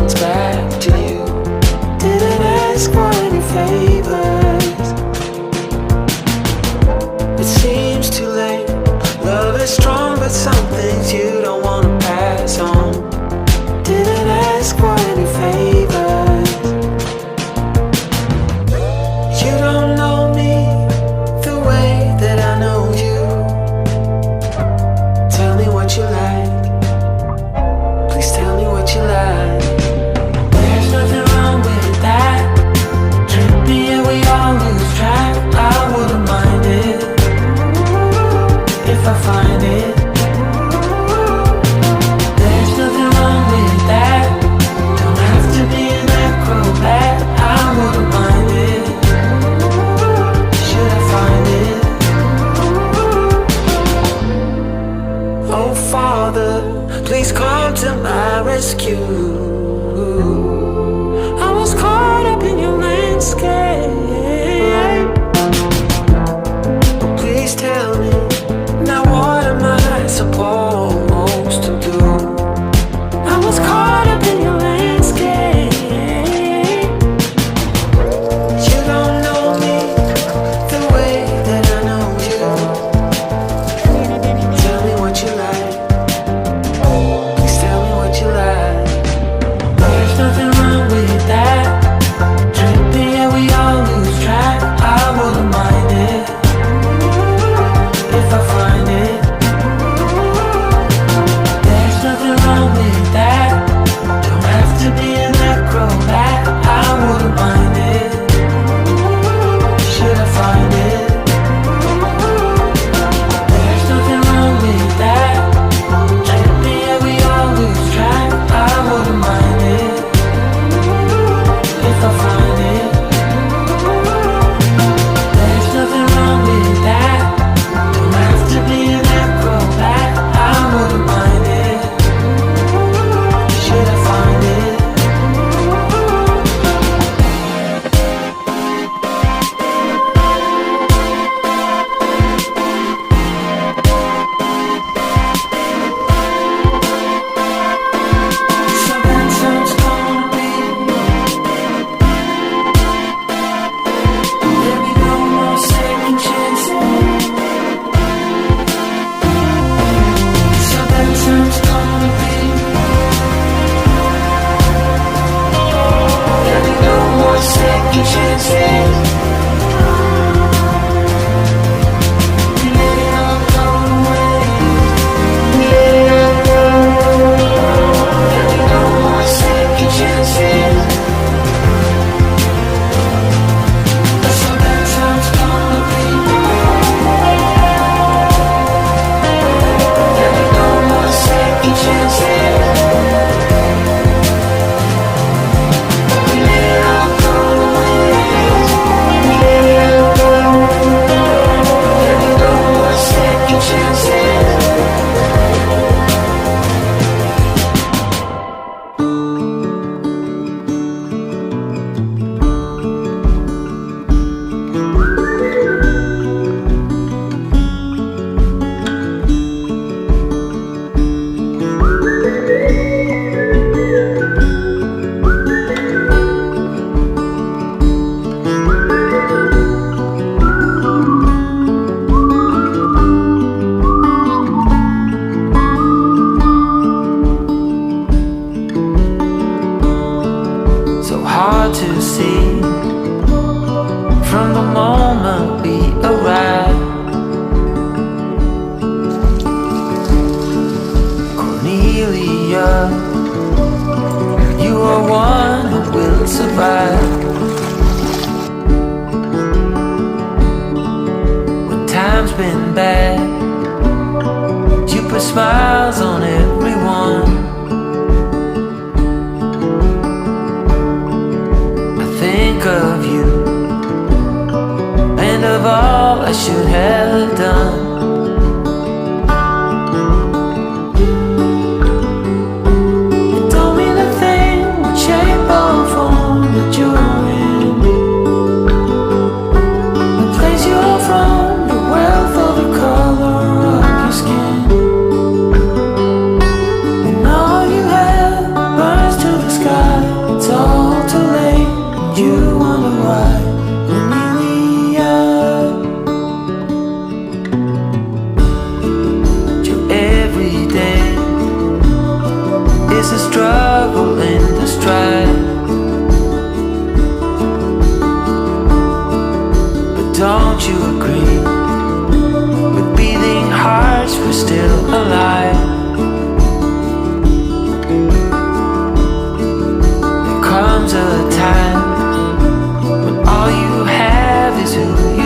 bounce back to you. Didn't ask for any favors. It seems too late. Love is strong, but some things you don't wanna pass on. Didn't ask for any favors. You don't know me the way that I know you. Tell me what you like. Please tell me what you like. There's nothing wrong with that. Trippy and we all lose track. I wouldn't mind it if I find it. There's nothing wrong with that. Don't have to be an acrobat. I wouldn't mind it. Should I find it? Oh Father, please come to my rescue. I was caught up in your landscape. Please tell me, now what am I supposed to do? I was caught up in your landscape. You don't know me the way that I know you. Tell me what you like. Please tell me what you like. There's nothing wrong with that. Trippy and we all lose track. I wouldn't mind it if I find it. There's nothing wrong with that. Don't have to be an acrobat. I wouldn't mind it. Should I find it? There's nothing wrong with that. Trippy and we all lose track. I wouldn't mind it if I find it. There's nothing wrong with that. Don't have to be an acrobat. I wouldn't mind it. Should I find it? So that's how it's gonna be. There'll be no more second chances. So that's how it's gonna be. There'll be no more second chances. We let it all go away. There'll be no more second chances. So that's how it's gonna be. There'll be no more second chances. We let it all go away. There'll be no more second chances. So hard to see from the moment we arrived. Cornelia, you are one who will survive. When time's been bad, you put smiles on everyone. Think of you and of all I should have done. You told me the thing would shape or form that you're in, the place you're from, the wealth or the color of your skin. And all you have burns to the sky. comes a time when all you have is who